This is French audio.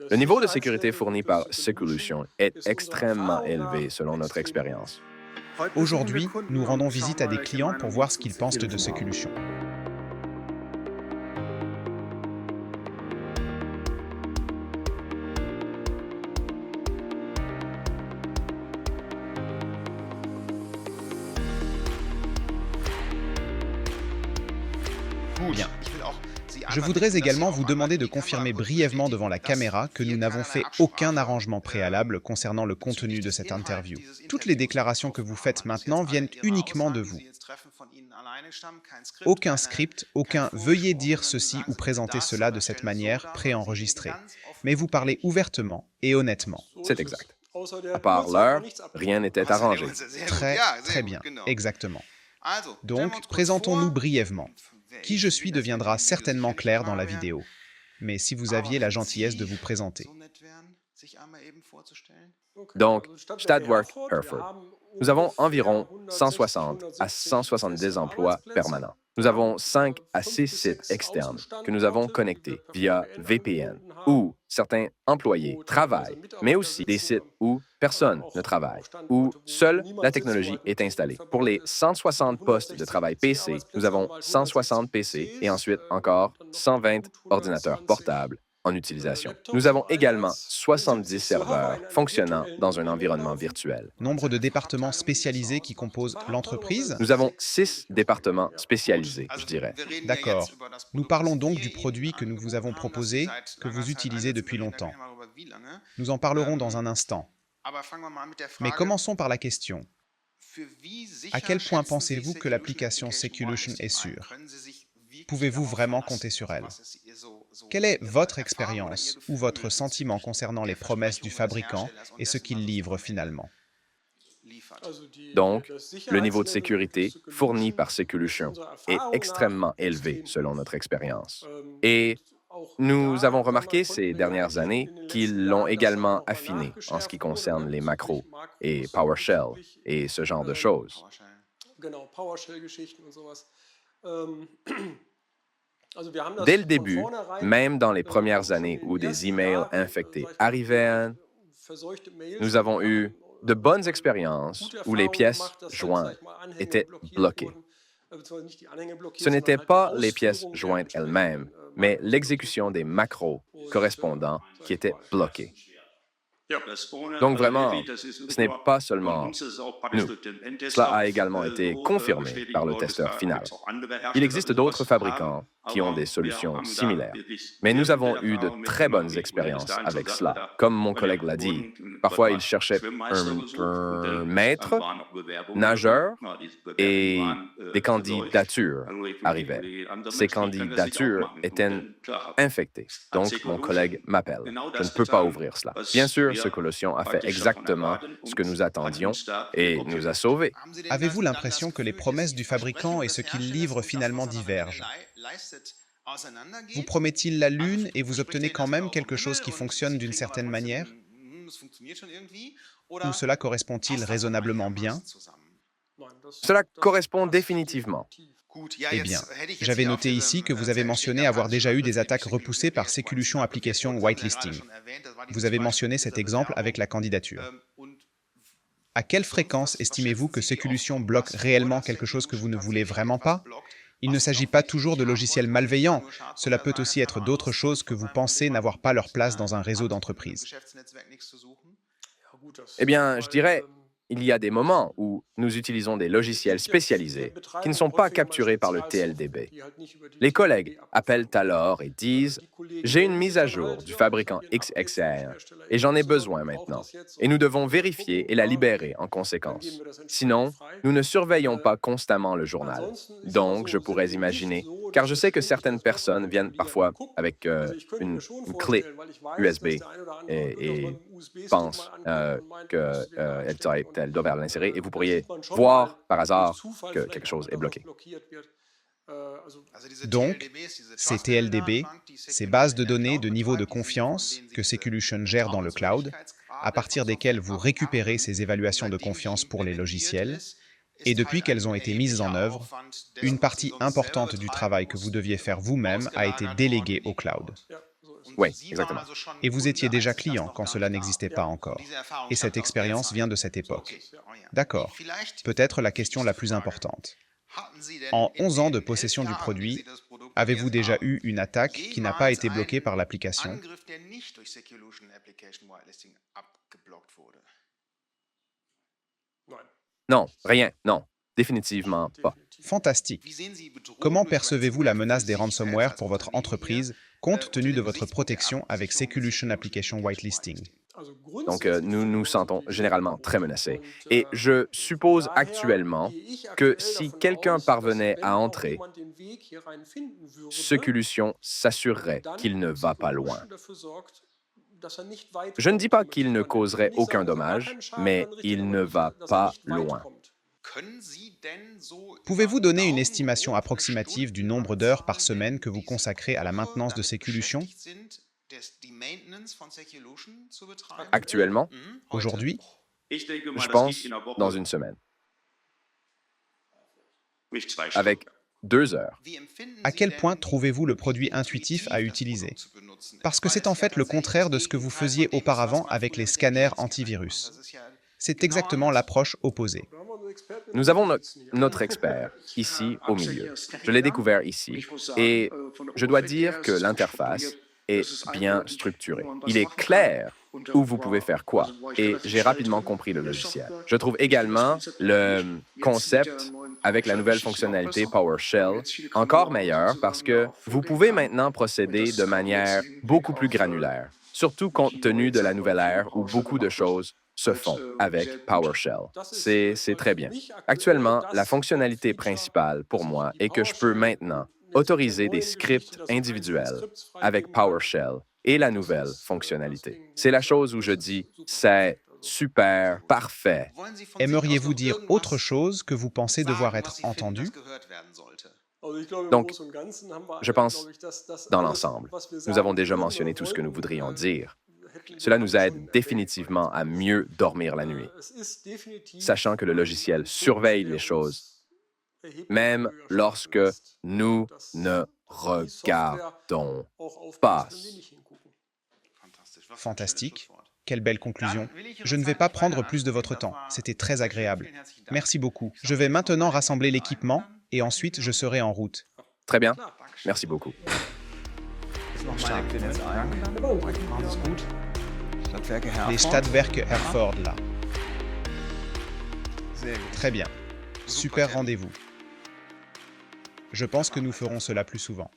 Le niveau de sécurité fourni par Seculution est extrêmement élevé selon notre expérience. Aujourd'hui, nous rendons visite à des clients pour voir ce qu'ils pensent de Seculution. Bien. Je voudrais également vous demander de confirmer brièvement devant la caméra que nous n'avons fait aucun arrangement préalable concernant le contenu de cette interview. Toutes les déclarations que vous faites maintenant viennent uniquement de vous. Aucun script, aucun «veuillez dire ceci ou présenter cela de cette manière» préenregistré. Mais vous parlez ouvertement et honnêtement. C'est exact. À part l'heure, rien n'était arrangé. Très, très bien. Exactement. Donc, présentons-nous brièvement. Qui je suis deviendra certainement clair dans la vidéo. Mais si vous aviez la gentillesse de vous présenter. Donc, Stadtwerk Herford. Nous avons environ 160 à 170 emplois permanents. Nous avons 5 à 6 sites externes que nous avons connectés via VPN, où certains employés travaillent, mais aussi des sites où personne ne travaille, où seule la technologie est installée. Pour les 160 postes de travail PC, nous avons 160 PC et ensuite encore 120 ordinateurs portables en utilisation. Nous avons également 70 serveurs fonctionnant dans un environnement virtuel. Nombre de départements spécialisés qui composent l'entreprise? Nous avons 6 départements spécialisés, je dirais. D'accord. Nous parlons donc du produit que nous vous avons proposé, que vous utilisez depuis longtemps. Nous en parlerons dans un instant. Mais commençons par la question. À quel point pensez-vous que l'application Seculution est sûre? Pouvez-vous vraiment compter sur elle? Quelle est votre expérience ou votre sentiment concernant les promesses du fabricant et ce qu'il livre finalement? Donc, le niveau de sécurité fourni par Seculution est extrêmement élevé selon notre expérience. Et nous avons remarqué ces dernières années qu'ils l'ont également affiné en ce qui concerne les macros et PowerShell et ce genre de choses. Dès le début, même dans les premières années où des emails infectés arrivaient, nous avons eu de bonnes expériences où les pièces jointes étaient bloquées. Ce n'étaient pas les pièces jointes elles-mêmes, mais l'exécution des macros correspondants qui étaient bloqués. Donc vraiment, ce n'est pas seulement nous. Cela a également été confirmé par le testeur final. Il existe d'autres fabricants qui ont des solutions similaires, mais nous avons eu de très bonnes expériences avec cela. Comme mon collègue l'a dit, parfois il cherchait un maître nageur et des candidatures arrivaient. Ces candidatures étaient infectées. Donc, mon collègue m'appelle. Je ne peux pas ouvrir cela. Bien sûr, Seculution a fait exactement ce que nous attendions et nous a sauvés. Avez-vous l'impression que les promesses du fabricant et ce qu'il livre finalement divergent? Vous promet-il la Lune et vous obtenez quand même quelque chose qui fonctionne d'une certaine manière? Ou cela correspond-il raisonnablement bien? Cela correspond définitivement. Eh bien, j'avais noté ici que vous avez mentionné avoir déjà eu des attaques repoussées par Seculution Application Whitelisting. Vous avez mentionné cet exemple avec la candidature. À quelle fréquence estimez-vous que Seculution bloque réellement quelque chose que vous ne voulez vraiment pas? Il ne s'agit pas toujours de logiciels malveillants, cela peut aussi être d'autres choses que vous pensez n'avoir pas leur place dans un réseau d'entreprise. Eh bien, je dirais, il y a des moments où nous utilisons des logiciels spécialisés qui ne sont pas capturés par le TLDB. Les collègues appellent alors et disent « J'ai une mise à jour du fabricant XXR et j'en ai besoin maintenant. Et nous devons vérifier et la libérer en conséquence. Sinon, nous ne surveillons pas constamment le journal. Donc, je pourrais imaginer, car je sais que certaines personnes viennent parfois avec une clé USB et pensent qu'elle doit l'insérer et vous pourriez voir par hasard que quelque chose est bloqué. Donc, ces TLDB, ces bases de données de niveau de confiance que Seculution gère dans le cloud, à partir desquelles vous récupérez ces évaluations de confiance pour les logiciels, et depuis qu'elles ont été mises en œuvre, une partie importante du travail que vous deviez faire vous-même a été déléguée au cloud. Oui, exactement. Et vous étiez déjà client quand cela n'existait pas encore. Et cette expérience vient de cette époque. D'accord. Peut-être la question la plus importante. En 11 ans de possession du produit, avez-vous déjà eu une attaque qui n'a pas été bloquée par l'application? Non, rien, non. Définitivement pas. Fantastique. Comment percevez-vous la menace des ransomware pour votre entreprise, compte tenu de votre protection avec Seculution Application Whitelisting? Donc, nous nous sentons généralement très menacés. Et je suppose actuellement que si quelqu'un parvenait à entrer, Seculution s'assurerait qu'il ne va pas loin. Je ne dis pas qu'il ne causerait aucun dommage, mais il ne va pas loin. Pouvez-vous donner une estimation approximative du nombre d'heures par semaine que vous consacrez à la maintenance de Seculution? Actuellement, Aujourd'hui? je pense dans une semaine. Avec 2 heures. À quel point trouvez-vous le produit intuitif à utiliser? Parce que c'est en fait le contraire de ce que vous faisiez auparavant avec les scanners antivirus. C'est exactement l'approche opposée. Nous avons notre expert ici au milieu. Je l'ai découvert ici et je dois dire que l'interface est bien structurée. Il est clair où vous pouvez faire quoi et j'ai rapidement compris le logiciel. Je trouve également le concept avec la nouvelle fonctionnalité PowerShell encore meilleur parce que vous pouvez maintenant procéder de manière beaucoup plus granulaire, surtout compte tenu de la nouvelle ère où beaucoup de choses se font avec PowerShell. C'est très bien. Actuellement, la fonctionnalité principale pour moi est que je peux maintenant autoriser des scripts individuels avec PowerShell et la nouvelle fonctionnalité. C'est la chose où je dis, c'est super, parfait. Aimeriez-vous dire autre chose que vous pensez devoir être entendu? Donc, je pense dans l'ensemble. Nous avons déjà mentionné tout ce que nous voudrions dire. Cela nous aide définitivement à mieux dormir la nuit, sachant que le logiciel surveille les choses, même lorsque nous ne regardons pas. Fantastique. Quelle belle conclusion. Je ne vais pas prendre plus de votre temps. C'était très agréable. Merci beaucoup. Je vais maintenant rassembler l'équipement et ensuite je serai en route. Très bien. Merci beaucoup. Les Stadtwerke Herford, là. Très bien. Super rendez-vous. Je pense que nous ferons cela plus souvent.